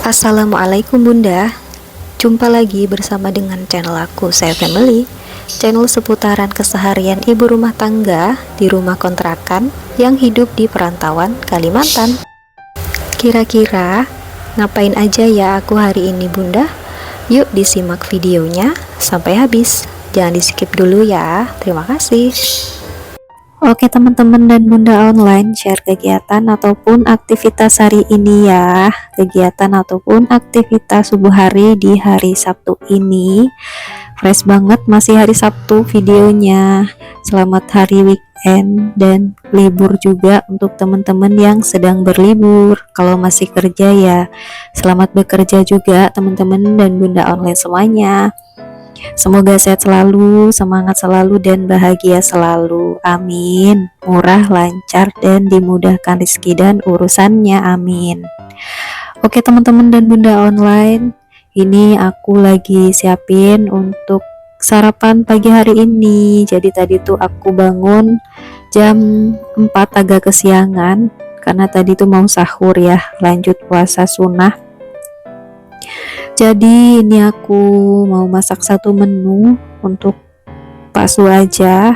Assalamualaikum Bunda. Jumpa lagi bersama dengan channel aku, Saya Family. Channel seputaran keseharian ibu rumah tangga di rumah kontrakan yang hidup di perantauan Kalimantan. Kira-kira ngapain aja ya aku hari ini Bunda? Yuk disimak videonya sampai habis. Jangan di skip dulu ya. Terima kasih. Oke teman-teman dan Bunda online, share kegiatan ataupun aktivitas hari ini ya. Kegiatan ataupun aktivitas subuh hari di hari Sabtu ini. Fresh banget, masih hari Sabtu videonya. Selamat hari weekend dan libur juga untuk teman-teman yang sedang berlibur. Kalau masih kerja ya, selamat bekerja juga teman-teman dan Bunda online semuanya. Semoga sehat selalu, semangat selalu, dan bahagia selalu. Amin. Murah, lancar, dan dimudahkan rezeki dan urusannya. Amin. Oke teman-teman dan Bunda online, ini aku lagi siapin untuk sarapan pagi hari ini. Jadi tadi tuh aku bangun jam 4 agak kesiangan, karena tadi tuh mau sahur ya, lanjut puasa sunnah. Jadi ini aku mau masak satu menu untuk bakso aja.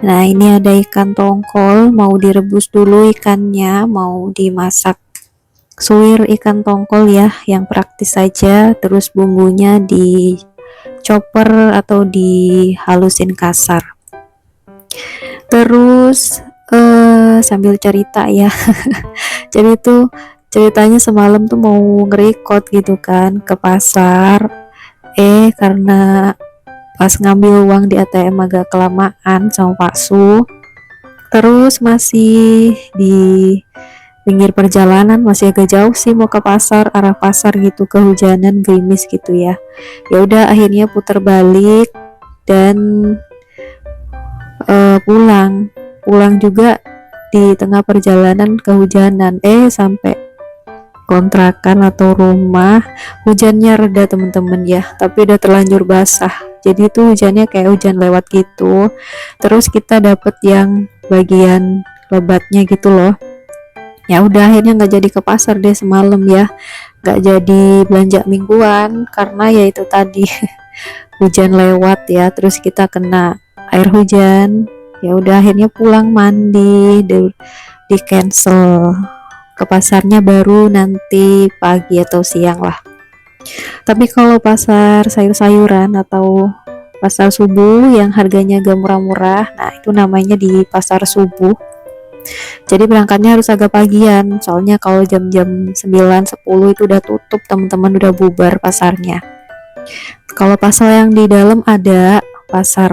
Nah ini ada ikan tongkol, mau direbus dulu ikannya, mau dimasak suwir ikan tongkol ya, yang praktis saja. Terus bumbunya di chopper atau dihalusin kasar. Terus sambil cerita ya. Jadi tuh ceritanya semalam tuh mau nge-record gitu kan ke pasar, karena pas ngambil uang di ATM agak kelamaan sama Pak Su. Terus masih di pinggir perjalanan, masih agak jauh sih mau ke pasar, arah pasar gitu, kehujanan gerimis gitu ya. Ya udah akhirnya putar balik dan pulang juga di tengah perjalanan kehujanan, sampai kontrakan atau rumah hujannya reda teman-teman ya, tapi udah terlanjur basah. Jadi itu hujannya kayak hujan lewat gitu. Terus kita dapet yang bagian lebatnya gitu loh. Ya udah akhirnya nggak jadi ke pasar deh semalam ya, nggak jadi belanja mingguan karena ya itu tadi hujan lewat ya, terus kita kena air hujan. Ya udah akhirnya pulang mandi, di cancel. Ke pasarnya baru nanti pagi atau siang lah. Tapi kalau pasar sayur-sayuran atau pasar subuh yang harganya agak murah-murah, nah itu namanya di pasar subuh. Jadi berangkatnya harus agak pagian, soalnya kalau jam-jam 9-10 itu udah tutup teman-teman, udah bubar pasarnya. Kalau pasar yang di dalam ada pasar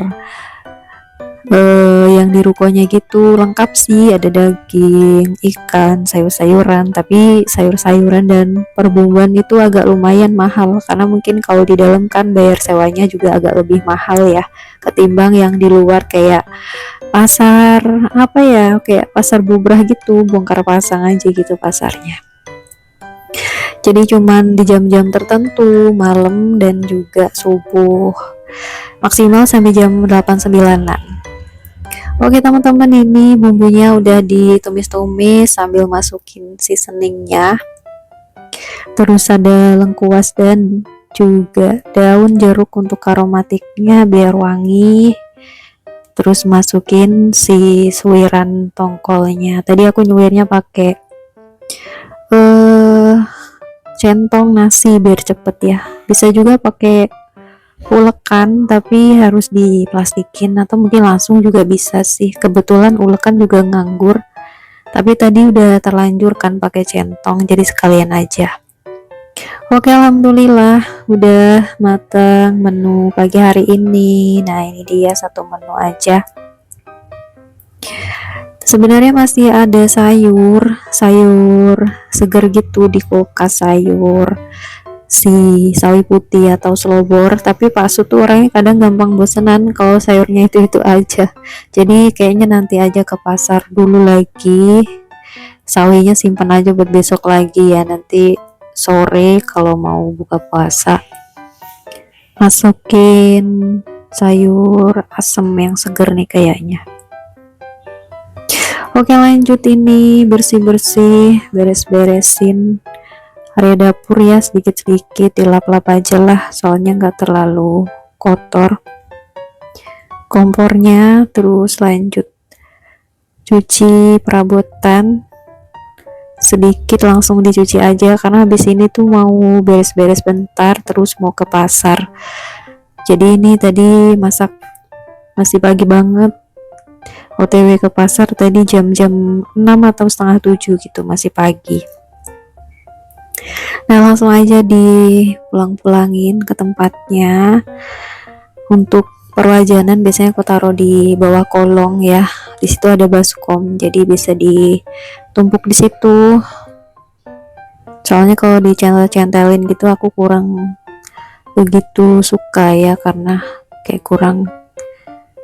yang di rukonya gitu lengkap sih, ada daging, ikan, sayur-sayuran. Tapi sayur-sayuran dan perbumbuan itu agak lumayan mahal, karena mungkin kalau di dalam kan bayar sewanya juga agak lebih mahal ya, ketimbang yang di luar kayak pasar apa ya, kayak pasar bubrah gitu, bongkar pasang aja gitu pasarnya. Jadi cuman di jam-jam tertentu, malam dan juga subuh, maksimal sampai jam 8-9an. Oke teman-teman, ini bumbunya udah ditumis-tumis sambil masukin seasoningnya. Terus ada lengkuas dan juga daun jeruk untuk aromatiknya biar wangi. Terus masukin si suiran tongkolnya. Tadi aku nyuirnya pakai centong nasi biar cepet ya. Bisa juga pakai ulekan, tapi harus diplastikin, atau mungkin langsung juga bisa sih. Kebetulan ulekan juga nganggur, tapi tadi udah terlanjur kan pakai centong, jadi sekalian aja. Oke alhamdulillah udah matang menu pagi hari ini. Nah ini dia satu menu aja. Sebenarnya masih ada sayur seger gitu di kulkas, sayur si sawi putih atau selobor, tapi Pak Su tuh orangnya kadang gampang bosenan kalau sayurnya itu aja. Jadi kayaknya nanti aja ke pasar dulu lagi, sawinya simpan aja buat besok lagi ya, nanti sore kalau mau buka puasa masukin sayur asem yang seger nih kayaknya. Oke lanjut, ini bersih-bersih, beres-beresin area dapur ya sedikit-sedikit dilap-lap aja lah, soalnya nggak terlalu kotor kompornya. Terus lanjut cuci perabotan, sedikit langsung dicuci aja karena habis ini tuh mau beres-beres bentar terus mau ke pasar. Jadi ini tadi masak masih pagi banget, OTW ke pasar tadi jam-jam 6 atau setengah 7 gitu, masih pagi. Nah langsung aja dipulang-pulangin ke tempatnya. Untuk perwajanan biasanya aku taruh di bawah kolong ya, di situ ada baskom jadi bisa ditumpuk di situ. Soalnya kalau dicentol-centelin gitu aku kurang begitu suka ya, karena kayak kurang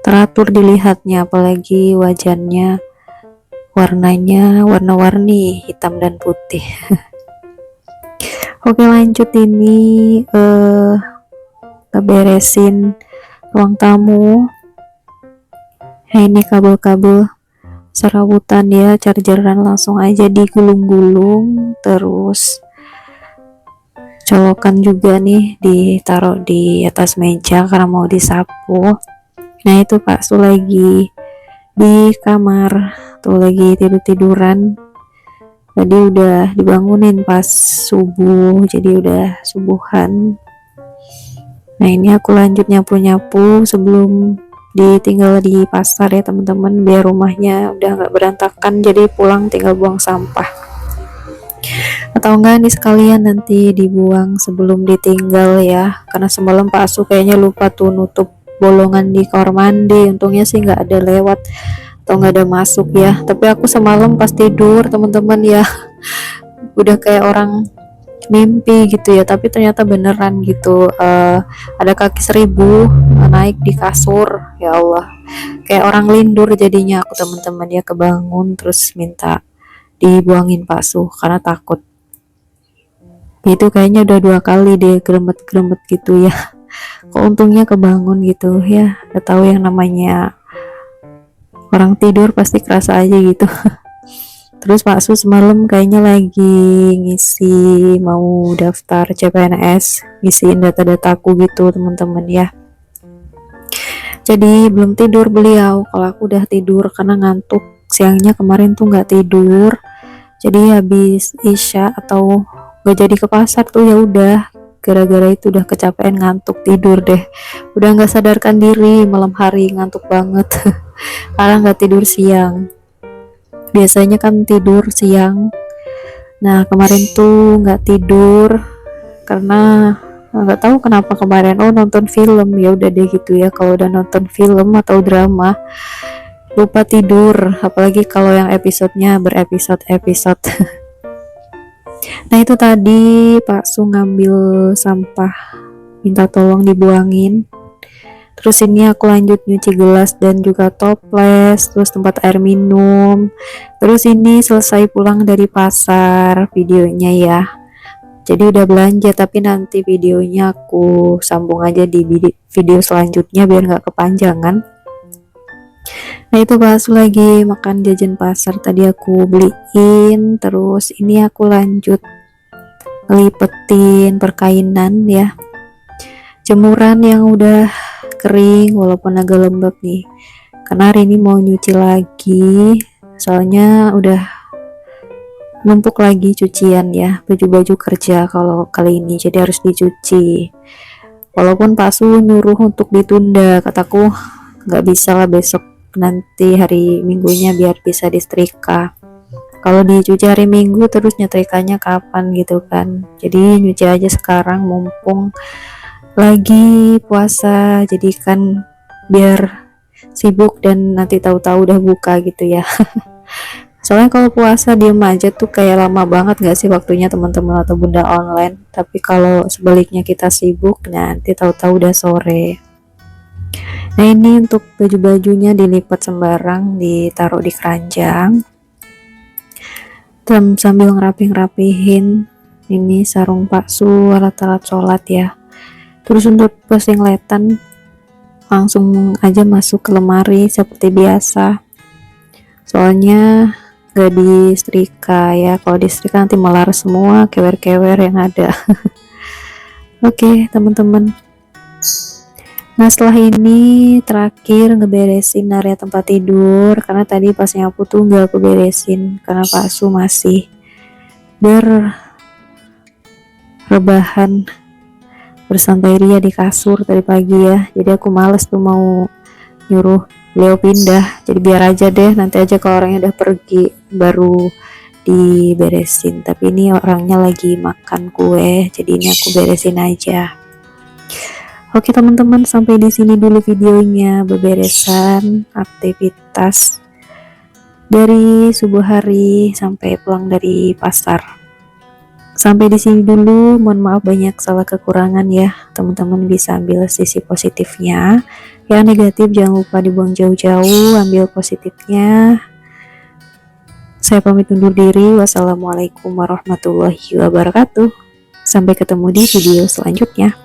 teratur dilihatnya, apalagi wajannya warnanya warna-warni hitam dan putih. Oke lanjut, ini beresin ruang tamu. Nah ini kabel-kabel serabutan ya, chargeran langsung aja digulung-gulung, terus colokan juga nih ditaruh di atas meja karena mau disapu. Nah itu Pak Su lagi di kamar tuh, lagi tidur-tiduran. Tadi udah dibangunin pas subuh, jadi udah subuhan. Nah ini aku lanjut nyapu-nyapu sebelum ditinggal di pasar ya teman-teman, biar rumahnya udah nggak berantakan, jadi pulang tinggal buang sampah. Atau enggak nih sekalian nanti dibuang sebelum ditinggal ya, karena semalam Pak Su kayaknya lupa tuh nutup bolongan di kamar mandi. Untungnya sih nggak ada lewat atau nggak ada masuk ya, tapi aku semalam pas tidur teman-teman ya udah kayak orang mimpi gitu ya, tapi ternyata beneran gitu. Ada kaki 1000 naik di kasur, ya Allah, kayak orang lindur jadinya aku teman-teman ya, kebangun terus minta dibuangin Pak Su karena takut. Itu kayaknya udah 2 kali deh geremet-geremet gitu ya. Kok untungnya kebangun gitu ya, udah tahu yang namanya orang tidur pasti kerasa aja gitu. Terus Pak Su semalam kayaknya lagi ngisi, mau daftar CPNS, ngisiin data-dataku gitu teman-teman ya. Jadi belum tidur beliau, kalau aku udah tidur karena ngantuk. Siangnya kemarin tuh nggak tidur, jadi habis isya atau gak jadi ke pasar tuh ya udah, gara-gara itu udah kecapean ngantuk tidur deh, udah nggak sadarkan diri, malam hari ngantuk banget. Karena nggak tidur siang, biasanya kan tidur siang. Nah kemarin tuh nggak tidur karena nggak tahu kenapa kemarin, nonton film, ya udah deh gitu ya, kalau udah nonton film atau drama lupa tidur, apalagi kalau yang episodenya berepisode-episode. Nah itu tadi Pak Su ngambil sampah, minta tolong dibuangin. Terus ini aku lanjut nyuci gelas dan juga toples, terus tempat air minum. Terus ini selesai pulang dari pasar videonya ya, jadi udah belanja, tapi nanti videonya aku sambung aja di video selanjutnya biar nggak kepanjangan. Nah itu Pak Su lagi makan jajan pasar tadi aku beliin. Terus ini aku lanjut ngelipetin perkainan ya, jemuran yang udah kering walaupun agak lembab nih, karena hari ini mau nyuci lagi, soalnya udah numpuk lagi cucian ya, baju-baju kerja kalau kali ini, jadi harus dicuci. Walaupun Pak Su nyuruh untuk ditunda, kataku nggak bisa lah, besok nanti hari minggunya biar bisa disetrika. Kalau dicuci hari minggu terus nyetrikanya kapan gitu kan, jadi nyuci aja sekarang mumpung lagi puasa, jadi kan biar sibuk dan nanti tahu-tahu udah buka gitu ya. Soalnya kalau puasa diem aja tuh kayak lama banget gak sih waktunya teman-teman atau bunda online, tapi kalau sebaliknya kita sibuk nanti tahu-tahu udah sore. Nah ini untuk baju-bajunya dilipat sembarang, ditaruh di keranjang sambil ngerapin ini sarung Pak Su, alat-alat sholat ya. Terus untuk singletan langsung aja masuk ke lemari seperti biasa, soalnya gak disetrika ya. Kalau disetrika nanti melar semua kewer-kewer yang ada. Oke teman-teman, nah setelah ini terakhir ngeberesin area tempat tidur, karena tadi pas nyapu tuh nggak aku beresin karena Pak Su masih berrebahan bersantai ria di kasur tadi pagi ya. Jadi aku males tuh mau nyuruh beliau pindah, jadi biar aja deh, nanti aja kalau orangnya udah pergi baru diberesin. Tapi ini orangnya lagi makan kue, jadi ini aku beresin aja. Oke teman-teman, sampai di sini dulu videonya beberesan aktivitas dari subuh hari sampai pulang dari pasar. Sampai di sini dulu, mohon maaf banyak salah kekurangan ya. Teman-teman bisa ambil sisi positifnya. Yang negatif jangan lupa dibuang jauh-jauh, ambil positifnya. Saya pamit undur diri. Wassalamualaikum warahmatullahi wabarakatuh. Sampai ketemu di video selanjutnya.